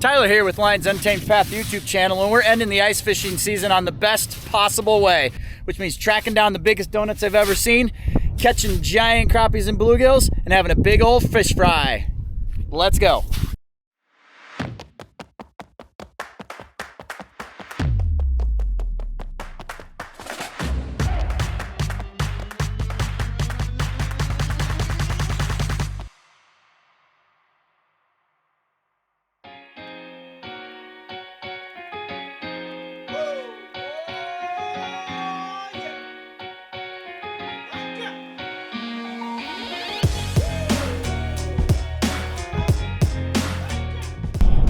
Tyler here with Lyon's Untamed Path YouTube channel, and we're ending the ice fishing season on the best possible way, which means tracking down the biggest donuts I've ever seen, catching giant crappies and bluegills, and having a big old fish fry. Let's go.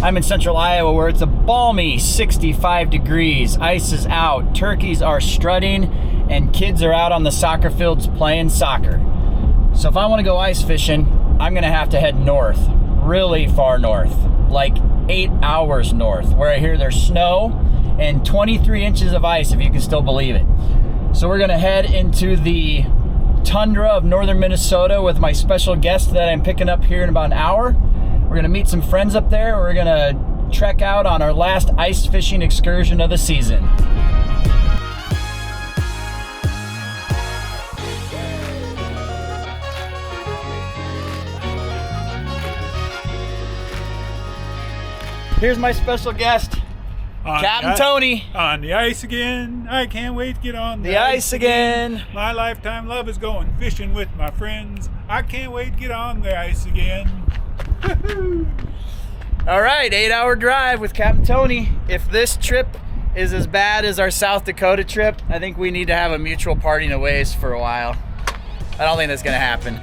I'm in central Iowa where it's a balmy 65 degrees. Ice is out, turkeys are strutting, and kids are out on the soccer fields playing soccer. So if I want to go ice fishing, I'm gonna have to head north, really far north, like 8 hours north, where I hear there's snow and 23 inches of ice, if you can still believe it. So we're gonna head into the tundra of northern Minnesota with my special guest that I'm picking up here in about an hour. We're gonna meet some friends up there. We're gonna trek out on our last ice fishing excursion of the season. Here's my special guest, Captain Tony. On the ice again. I can't wait to get on the ice again. My lifetime love is going fishing with my friends. I can't wait to get on the ice again. All right, 8-hour drive with Captain Tony. If this trip is as bad as our South Dakota trip, I think we need to have a mutual parting of ways for a while. I don't think that's gonna happen.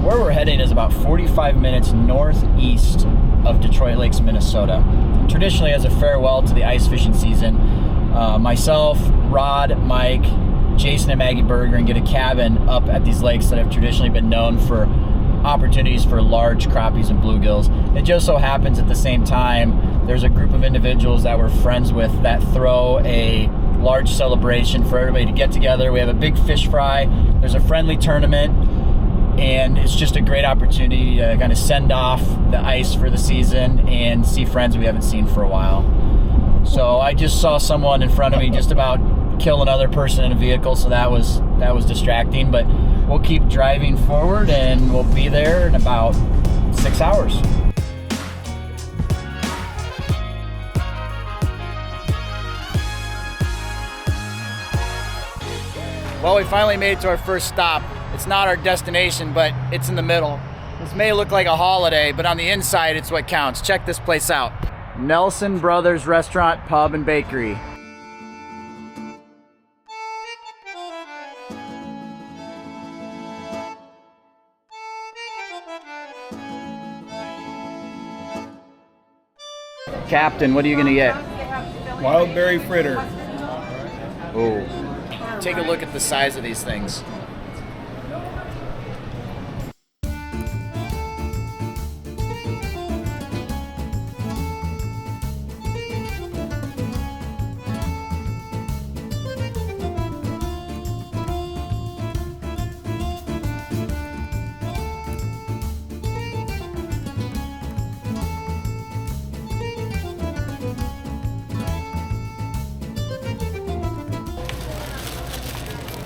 Where we're heading is about 45 minutes northeast of Detroit Lakes, Minnesota. Traditionally, as a farewell to the ice fishing season, myself, Rod, Mike, Jason, and Maggie Berger get a cabin up at these lakes that have traditionally been known for opportunities for large crappies and bluegills. It just so happens at the same time, there's a group of individuals that we're friends with that throw a large celebration for everybody to get together. We have a big fish fry. There's a friendly tournament. And it's just a great opportunity to kind of send off the ice for the season and see friends we haven't seen for a while. So I just saw someone in front of me just about kill another person in a vehicle, so that was distracting, but we'll keep driving forward and we'll be there in about 6 hours. Well, we finally made it to our first stop. It's not our destination, but it's in the middle. This may look like a holiday, but on the inside, it's what counts. Check this place out. Nelson Brothers Restaurant, Pub, and Bakery. Captain, what are you gonna get? Wild berry fritter. Oh, take a look at the size of these things.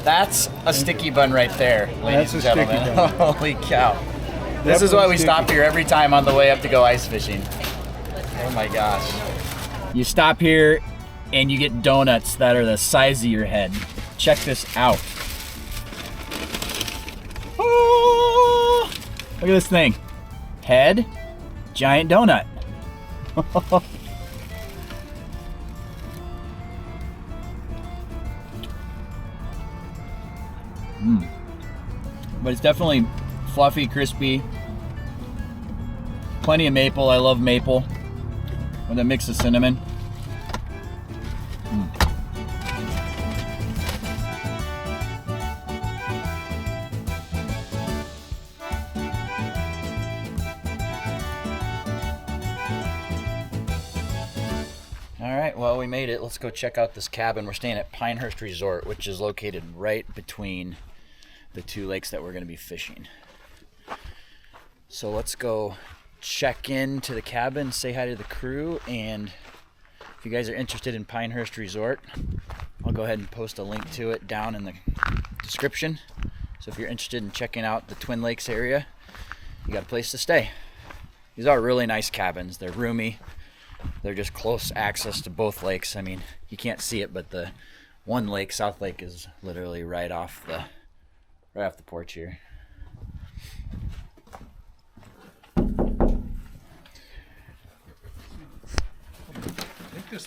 That's a sticky bun right there, ladies and gentlemen. Holy cow. This is why we stop here every time on the way up to go ice fishing. Oh my gosh. You stop here and you get donuts that are the size of your head. Check this out. Oh, look at this thing. Head, giant donut. But it's definitely fluffy, crispy, plenty of maple. I love maple with a mix of cinnamon. well, we made it. Let's go check out this cabin. We're staying at Pinehurst Resort, which is located right between the two lakes that we're going to be fishing. So let's go check into the cabin, say hi to the crew, and if you guys are interested in Pinehurst Resort, I'll go ahead and post a link to it down in the description. So if you're interested in checking out the Twin Lakes area, you got a place to stay. These are really nice cabins. They're roomy. They're just close access to both lakes. I mean, you can't see it, but the one lake, South Lake, is literally right off the porch here.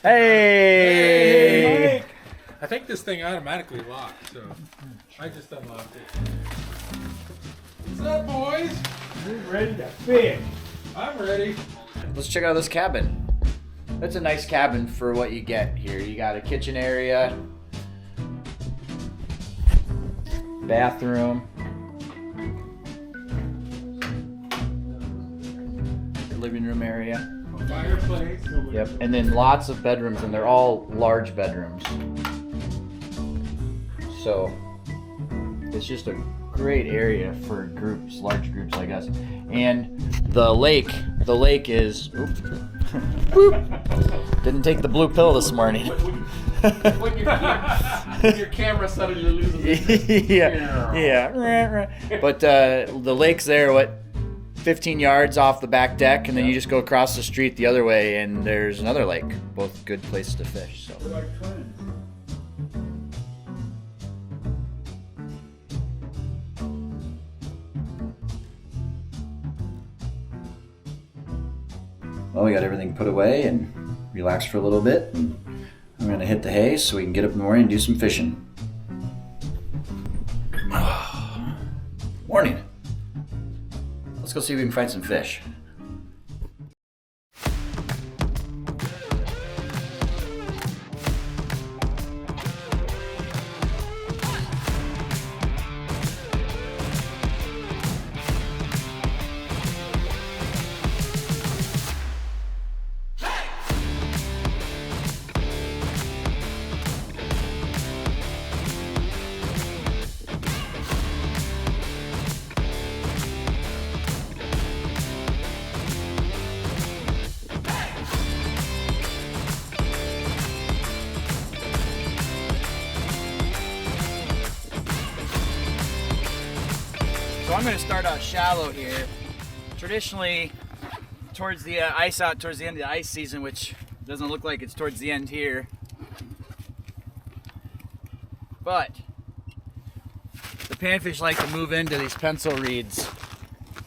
Hey! I think this thing automatically locked, so I just unlocked it. What's up, boys? We're ready to fish. I'm ready. Let's check out this cabin. That's a nice cabin for what you get here. You got a kitchen area, bathroom, living room area. Fireplace. Yep, and then lots of bedrooms, and they're all large bedrooms. So it's just a great area for groups, large groups like us. And the lake is. Didn't take the blue pill this morning. When your camera suddenly loses its yeah. But the lake's there, what, 15 yards off the back deck, and then you just go across the street the other way, and there's another lake. Both good places to fish. So. We're like twins. Well, we got everything put away and relaxed for a little bit. I'm gonna hit the hay so we can get up in the morning and do some fishing. Morning. Let's go see if we can find some fish. So I'm going to start out shallow here. Traditionally, towards the ice out towards the end of the ice season, which doesn't look like it's towards the end here. But the panfish like to move into these pencil reeds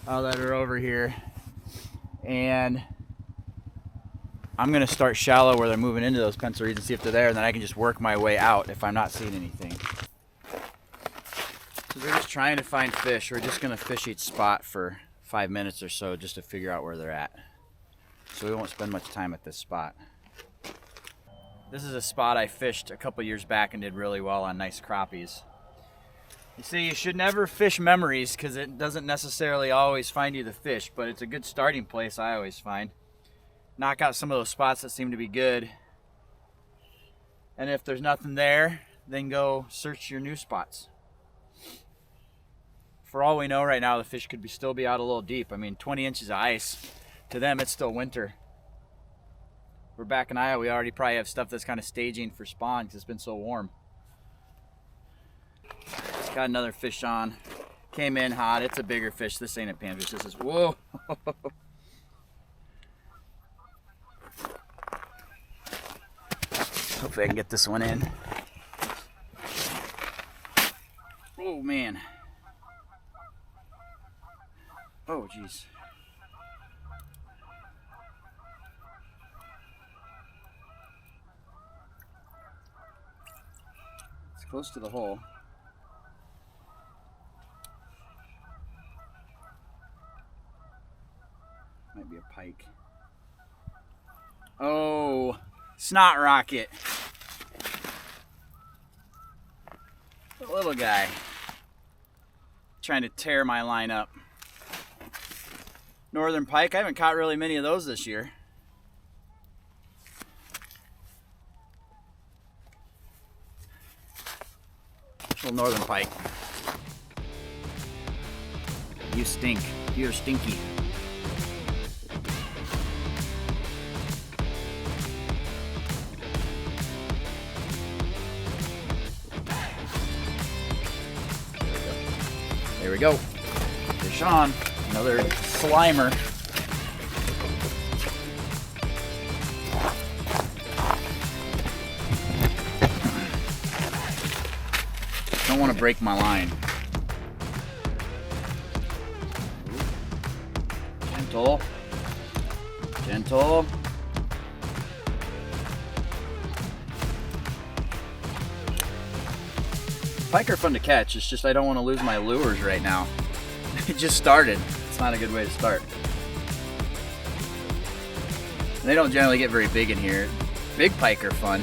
that are over here. And I'm going to start shallow where they're moving into those pencil reeds and see if they're there, and then I can just work my way out if I'm not seeing anything. So we're just trying to find fish. We're just going to fish each spot for 5 minutes or so just to figure out where they're at. So we won't spend much time at this spot. This is a spot I fished a couple years back and did really well on nice crappies. You see, you should never fish memories because it doesn't necessarily always find you the fish, but it's a good starting place, I always find. Knock out some of those spots that seem to be good. And if there's nothing there, then go search your new spots. For all we know right now, the fish could still be out a little deep. I mean, 20 inches of ice, to them it's still winter. We're back in Iowa, we already probably have stuff that's kind of staging for spawn because it's been so warm. Got another fish on. Came in hot. It's a bigger fish. This ain't a panfish. This is, whoa. Hopefully I can get this one in. Oh man. Oh geez. It's close to the hole. Might be a pike. Oh, snot rocket. The little guy. Trying to tear my line up. Northern pike. I haven't caught really many of those this year. old northern pike. You stink. You're stinky. There we go. Fish on. Another slimer. Don't want to break my line. Gentle. Gentle. Pike are fun to catch, it's just I don't want to lose my lures right now. It just started. It's not a good way to start. And they don't generally get very big in here. Big pike are fun.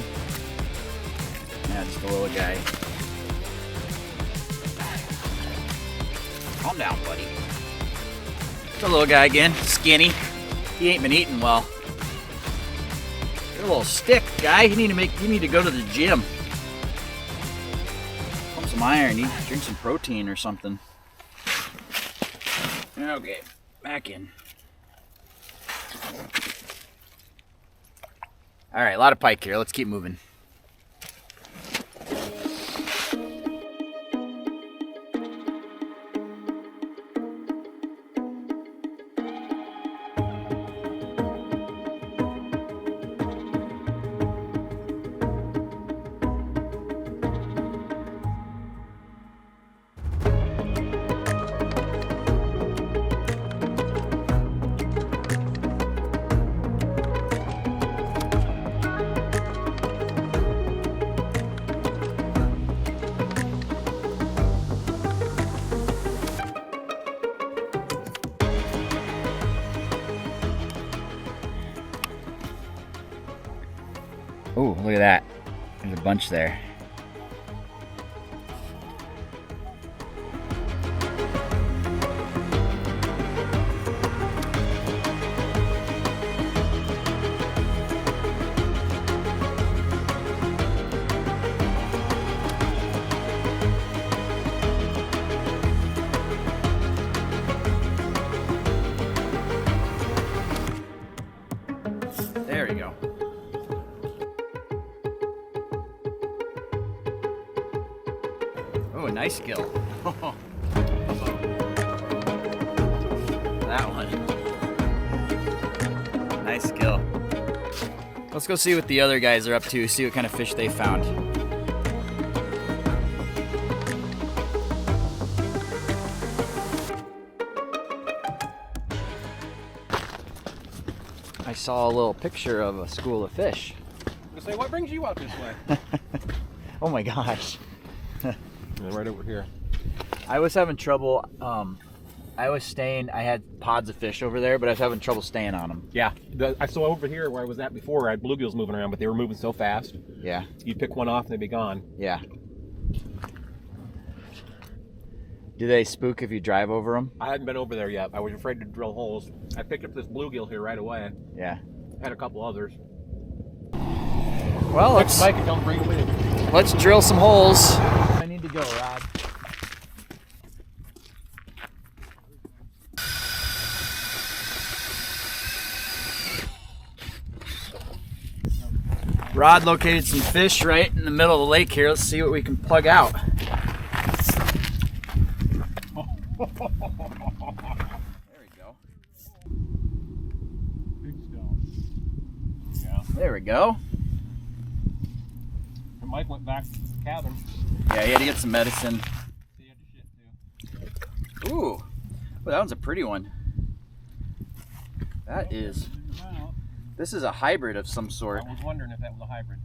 Yeah, just a little guy. Calm down, buddy. It's a little guy again, skinny. He ain't been eating well. You're a little stick, guy. You need to go to the gym. Pump some iron. You need to drink some protein or something. Okay, back in. All right, a lot of pike here. Let's keep moving. Oh, look at that. There's a bunch there. There we go. Oh, a nice gill. That one. Nice gill. Let's go see what the other guys are up to, see what kind of fish they found. I saw a little picture of a school of fish. I'm gonna say, what brings you out this way? Oh my gosh. Right over here. I was having trouble. I had pods of fish over there, but I was having trouble staying on them. Yeah, I saw over here where I was at before, I had bluegills moving around, but they were moving so fast. Yeah. You'd pick one off and they'd be gone. Yeah. Do they spook if you drive over them? I hadn't been over there yet. I was afraid to drill holes. I picked up this bluegill here right away. Yeah. Had a couple others. Well, let's drill some holes. I need to go, Rod. Rod located some fish right in the middle of the lake here. Let's see what we can plug out. There we go. Big stone. Yeah. There we go. And Mike went back to the cabin. Yeah, he had to get some medicine. He had to shit too. Ooh, well, that one's a pretty one. That is. This is a hybrid of some sort. I was wondering if that was a hybrid.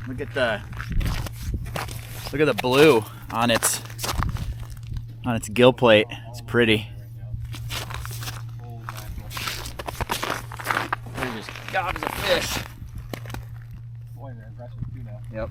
Look at the blue on its gill plate. It's pretty. There's just gobs of fish. Boy, they're aggressive too now. Yep.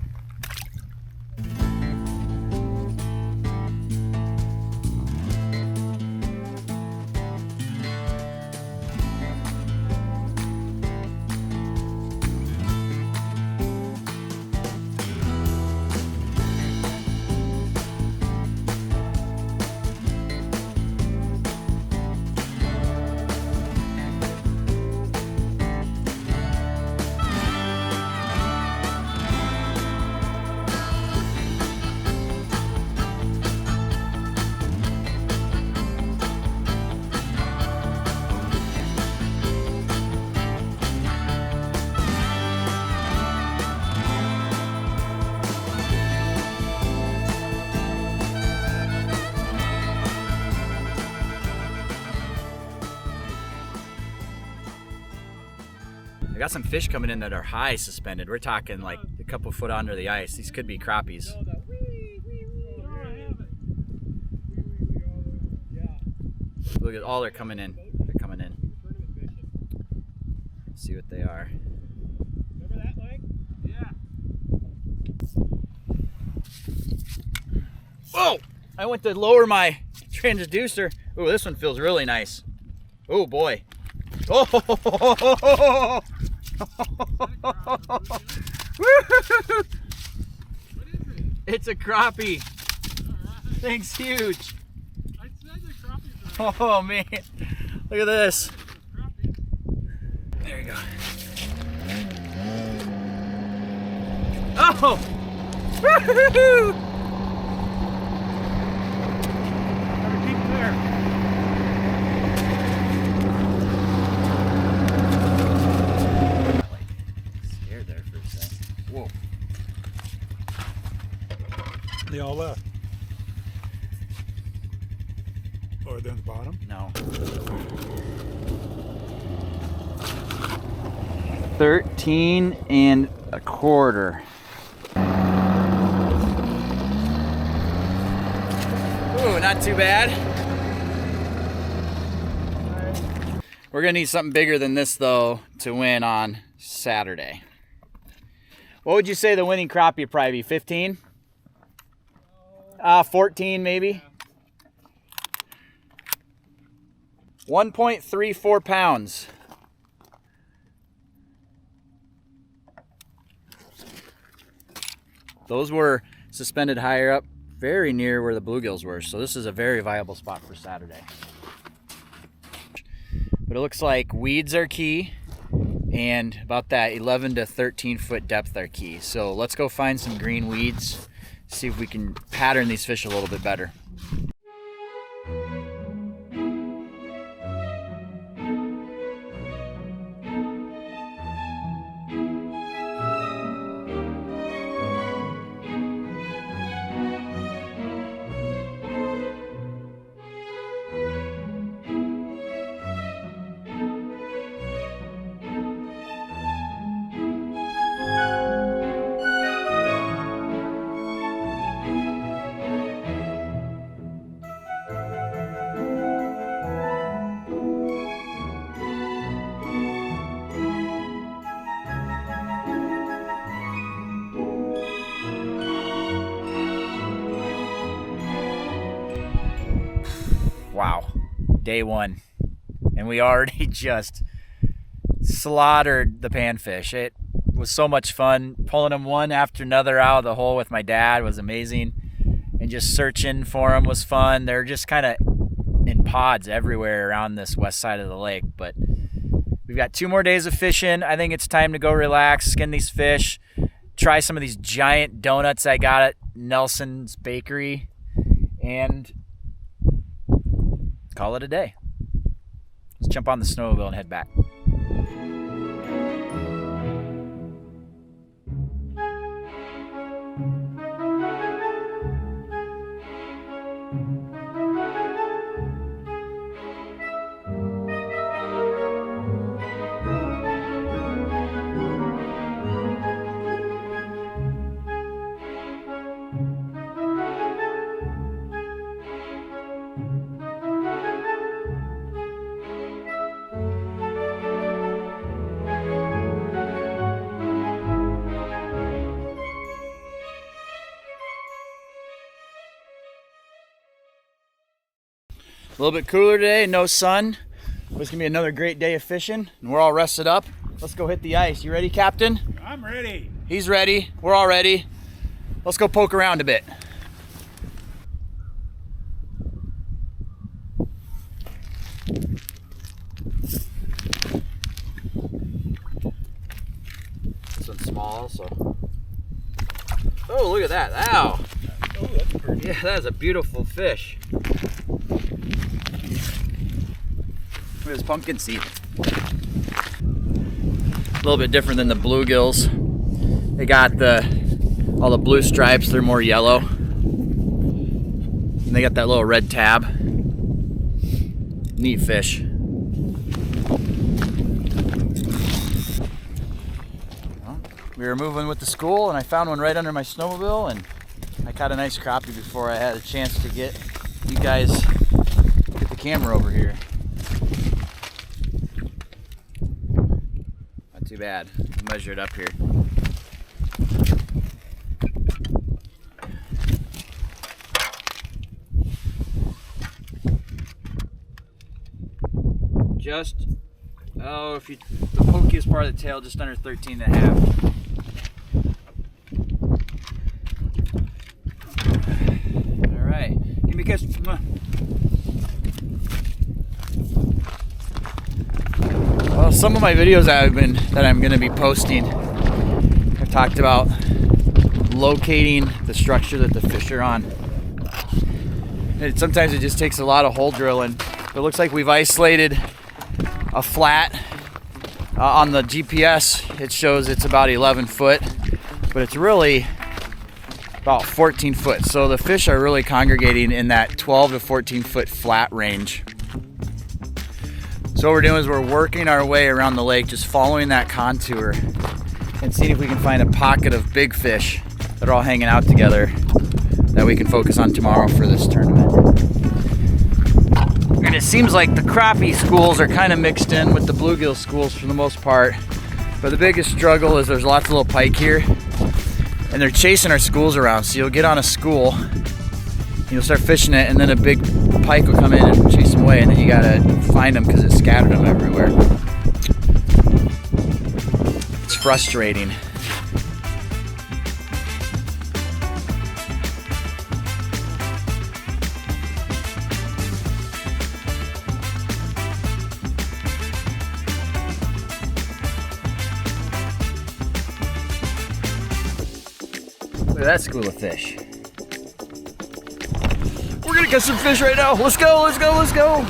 got some fish coming in that are high suspended. We're talking like a couple foot under the ice. These could be crappies. Look at all they're coming in. They're coming in. Let's see what they are. Remember that, Mike? Yeah. Whoa! I went to lower my transducer. Oh, this one feels really nice. Oh boy. Oh! It's a crappie. Thing's huge. I said the crappies are Oh man, look at this. crappies. There you go. Oh! Woo-hoo-hoo! Better keep clear. Scared there for a second. Whoa. They all left. Or they're on the bottom. No. 13 and a quarter. Ooh, not too bad. We're gonna need something bigger than this though to win on Saturday. What would you say the winning crappie would probably be? 15? 14 maybe? 1.34 pounds. Those were suspended higher up, very near where the bluegills were. So this is a very viable spot for Saturday. But it looks like weeds are key, and about that 11 to 13 foot depth are key. So let's go find some green weeds, see if we can pattern these fish a little bit better. Wow, day one, and we already just slaughtered the panfish. It was so much fun. Pulling them one after another out of the hole with my dad was amazing, and just searching for them was fun. They're just kind of in pods everywhere around this west side of the lake, but we've got 2 more days of fishing. I think it's time to go relax, skin these fish, try some of these giant donuts I got at Nelson's Bakery, and call it a day. Let's jump on the snowmobile and head back. A little bit cooler today, no sun. It's gonna be another great day of fishing, and we're all rested up. Let's go hit the ice. You ready, Captain? I'm ready. He's ready. We're all ready. Let's go poke around a bit. This one's small, so. Oh, look at that. Ow. Oh, that's pretty. Yeah, that is a beautiful fish. Look at this pumpkin seed. A little bit different than the bluegills. They got all the blue stripes, they're more yellow. And they got that little red tab. Neat fish. we were moving with the school and I found one right under my snowmobile, and I caught a nice crappie before I had a chance to get you guys, get the camera over here. Not too bad. I'll measure it up here. Just, oh, if you, the pokiest part of the tail, just under 13 and a half. All right, give me a kiss. Well, some of my videos that I'm going to be posting, I've talked about locating the structure that the fish are on. Sometimes it just takes a lot of hole drilling. It looks like we've isolated a flat on the GPS. It shows it's about 11 foot, but it's really about 14 foot. So the fish are really congregating in that 12 to 14 foot flat range. So what we're doing is we're working our way around the lake, just following that contour and seeing if we can find a pocket of big fish that are all hanging out together that we can focus on tomorrow for this tournament. And it seems like the crappie schools are kind of mixed in with the bluegill schools for the most part. But the biggest struggle is there's lots of little pike here, and they're chasing our schools around. So you'll get on a school, you'll start fishing it, and then a big pike will come in and chase them away, and then you gotta find them because it scattered them everywhere. It's frustrating. Look at that school of fish. We're gonna catch some fish right now. Let's go, let's go, let's go.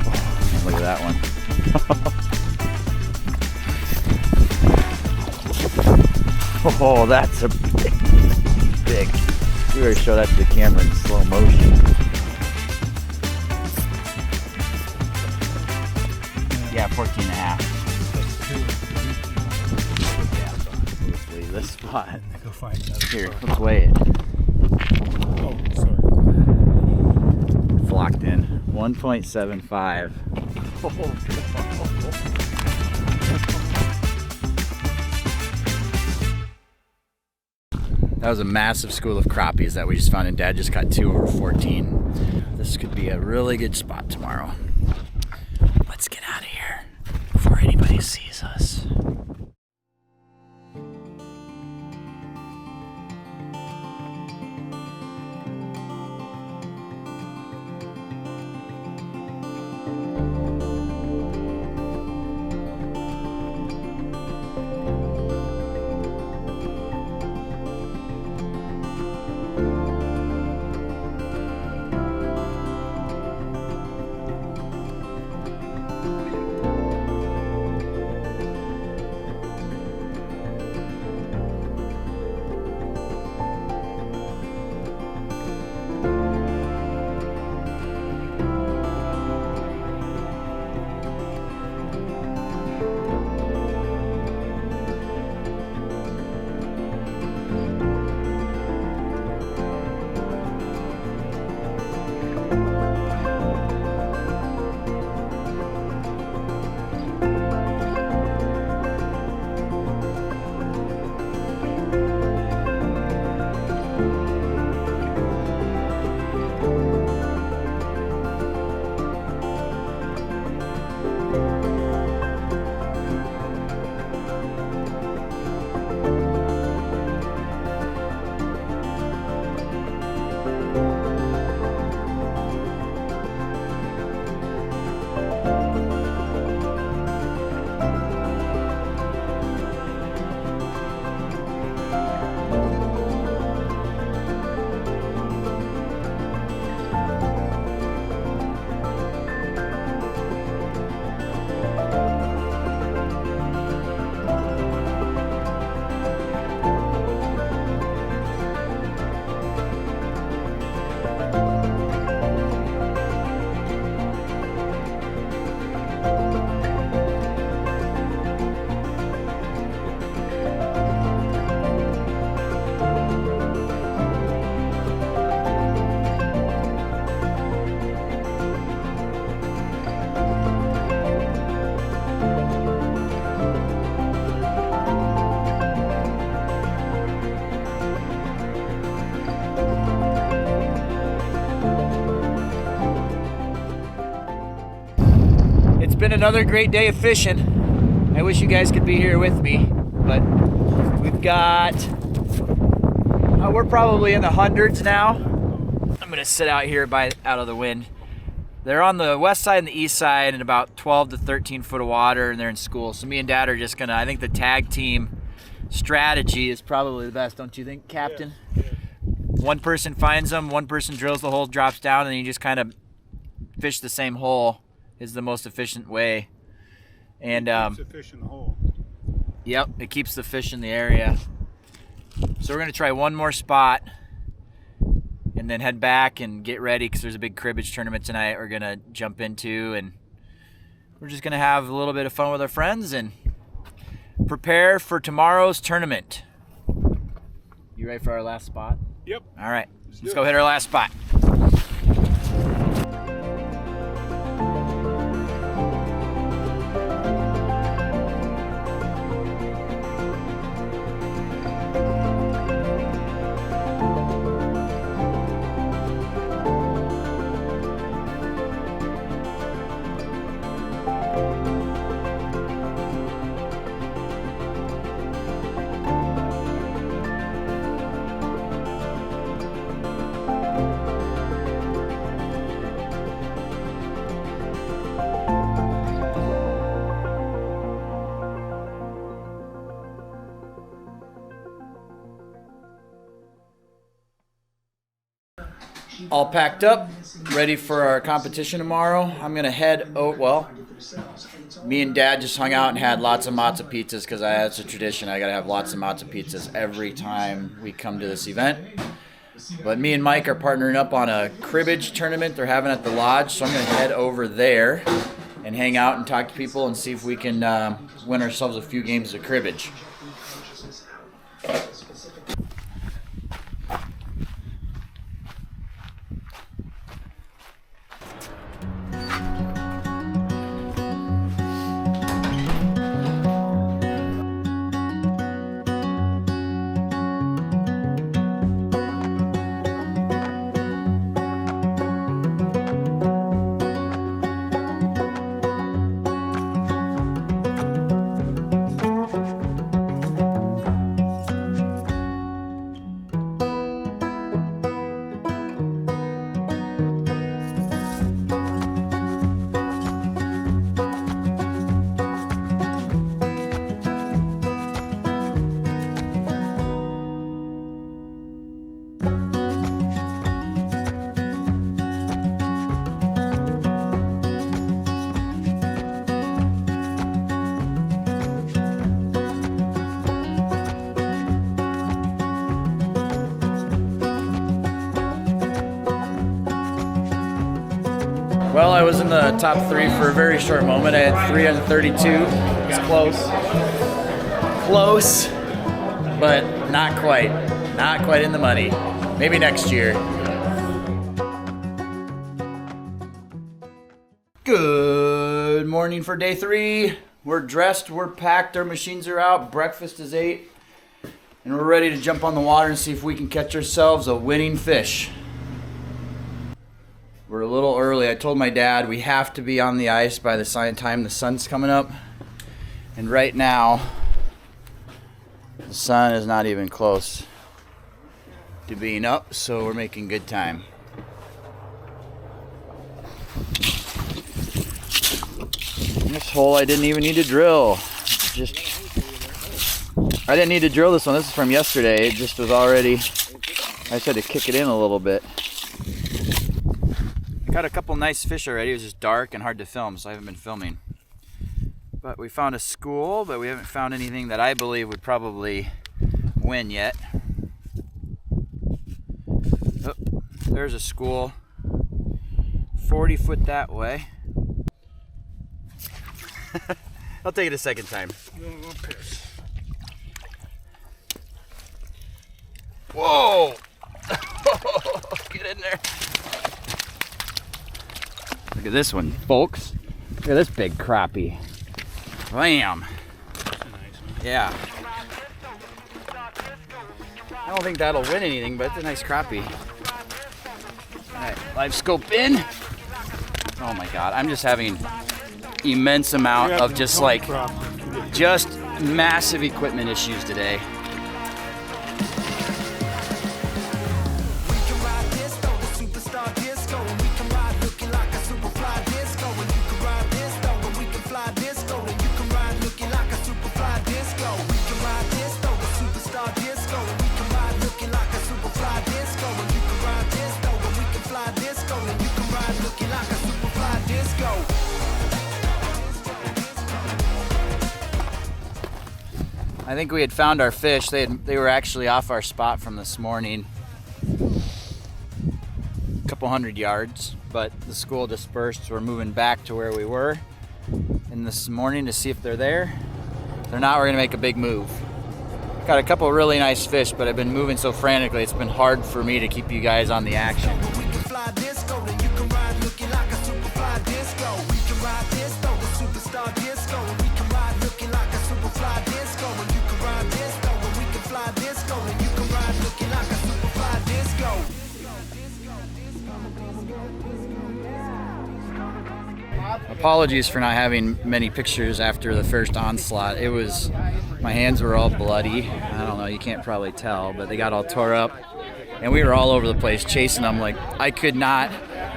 Oh, look at that one. Oh, that's a big. You better show that to the camera in slow motion. Yeah, 14 and a half. Yeah, let's leave this spot. Go find another Here, spot. let's weigh it. Oh, sorry. It's locked in. 1.75. That was a massive school of crappies that we just found, and Dad just got 2 over 14. This could be a really good spot tomorrow. Let's get out of here before anybody sees us. another great day of fishing. I wish you guys could be here with me, but we've got, we're probably in the hundreds now. I'm gonna sit out here out of the wind. They're on the west side and the east side in about 12 to 13 foot of water, and they're in school. So me and Dad are just gonna, I think the tag team strategy is probably the best, don't you think, Captain? Yeah. One person finds them, one person drills the hole, drops down, and you just kind of fish the same hole is the most efficient way. And Keeps the fish in the hole. yep, it keeps the fish in the area. So we're gonna try one more spot and then head back and get ready because there's a big cribbage tournament tonight we're gonna jump into, and we're just gonna have a little bit of fun with our friends and prepare for tomorrow's tournament. You ready for our last spot? Yep. All right, let's go hit our last spot. All packed up, ready for our competition tomorrow. I'm gonna head, me and Dad just hung out and had lots of matzo pizzas because that's a tradition. I gotta have lots of matzo pizzas every time we come to this event. But me and Mike are partnering up on a cribbage tournament they're having at the lodge, so I'm gonna head over there and hang out and talk to people and see if we can win ourselves a few games of cribbage. Well, I was in the top 3 for a very short moment. I had 332. It's close. Close, but not quite. Not quite in the money. Maybe next year. Good morning for day 3. We're dressed, we're packed, our machines are out, breakfast is 8, and we're ready to jump on the water and see if we can catch ourselves a winning fish. We're a little early. I told my dad we have to be on the ice by the time the sun's coming up. And right now, the sun is not even close to being up, so we're making good time. This hole I didn't even need to drill. I didn't need to drill this one. This is from yesterday. It just was already, I just had to kick it in a little bit. Got a couple nice fish already. It was just dark and hard to film, so I haven't been filming. But we found a school, but we haven't found anything that I believe would probably win yet. Oh, there's a school. 40 foot that way. I'll take it a second time. Whoa! Get in there. Look at this one, folks. Look at this big crappie. Bam! Yeah. I don't think that'll win anything, but it's a nice crappie. Alright, live scope in. Oh my god, I'm just having immense amount We have of some just Tony like, Crappies. just massive equipment issues today. I think we had found our fish. They were actually off our spot from this morning, a couple 100 yards, but the school dispersed, so we're moving back to where we were in this morning to see if they're there. If they're not, we're gonna make a big move. Got a couple really nice fish, but I've been moving so frantically, it's been hard for me to keep you guys on the action. Apologies for not having many pictures after the first onslaught. It was, my hands were all bloody. I don't know, you can't probably tell, but they got all tore up. And we were all over the place chasing them. Like, I could not,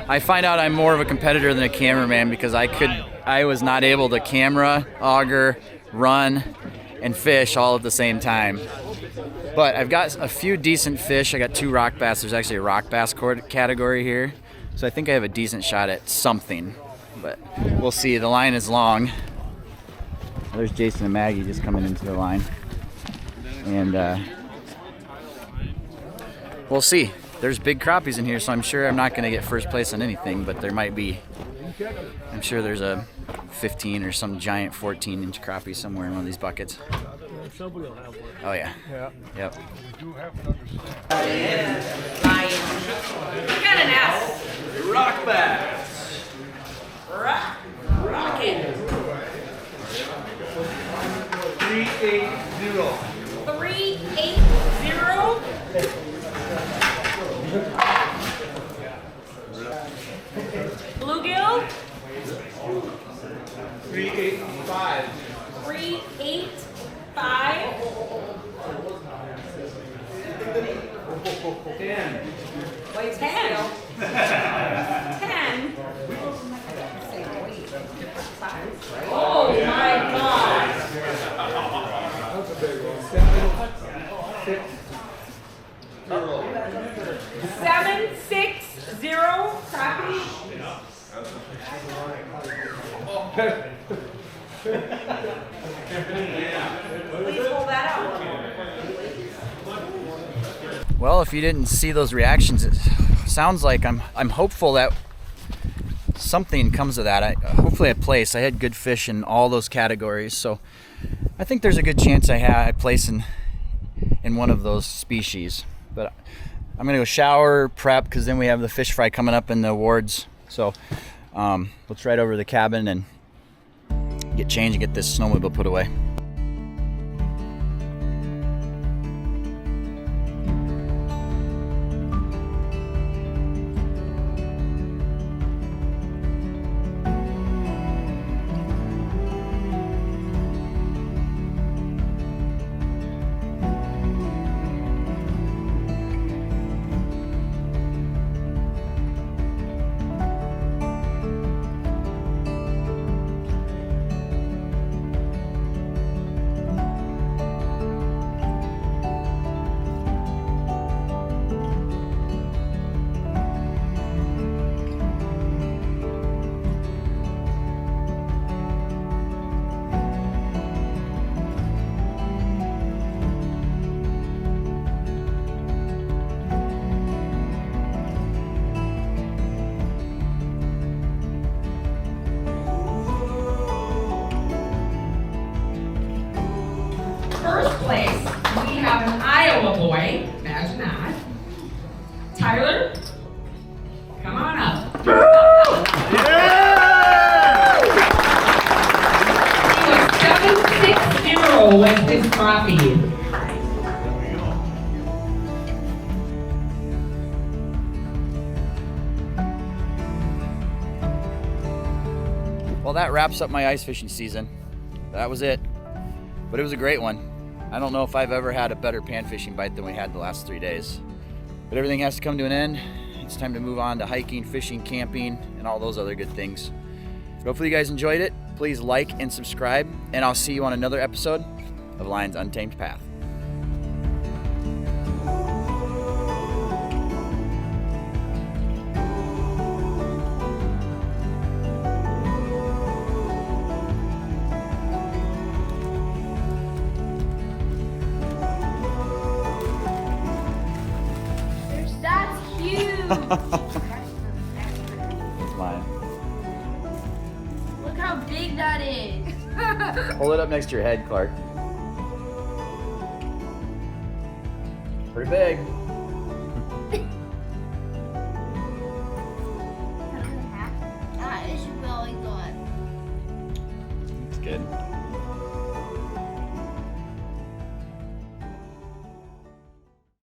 I find out I'm more of a competitor than a cameraman because I was not able to camera, auger, run, and fish all at the same time. But I've got a few decent fish. I got 2 rock bass. There's actually a rock bass category here. So I think I have a decent shot at something. But we'll see. The line is long. There's Jason and Maggie just coming into the line. And we'll see. There's big crappies in here, so I'm sure I'm not going to get first place on anything, but there might be. I'm sure there's a 15 or some giant 14-inch crappie somewhere in one of these buckets. Somebody will have one. Oh, yeah. Yeah. Yep. We do have to understand. Lyon. We got an S. Rock bass. Rocket. 380. 380. Bluegill. 385. 385. 10. Wait, 10. 10. Oh my God. 760 Crappie. Please hold that out. Well, if you didn't see those reactions, it sounds like I'm hopeful that something comes of that. Hopefully I place. I had good fish in all those categories, so I think there's a good chance I place in one of those species. But I'm gonna go shower, prep, because then we have the fish fry coming up in the awards. So let's ride over to the cabin and get changed and get this snowmobile put away. First place, we have an Iowa boy. Imagine that. Tyler, come on up. He was 760 with his crappie. Well, Well, that wraps up my ice fishing season. That was it. But it was a great one. I don't know if I've ever had a better pan fishing bite than we had the last 3 days. But everything has to come to an end. It's time to move on to hiking, fishing, camping, and all those other good things. Hopefully you guys enjoyed it. Please like and subscribe, and I'll see you on another episode of Lyon's Untamed Path. That's huge. It's mine. Look how big that is. Hold it up next to your head, Clark. Pretty big. That is really good. It's good.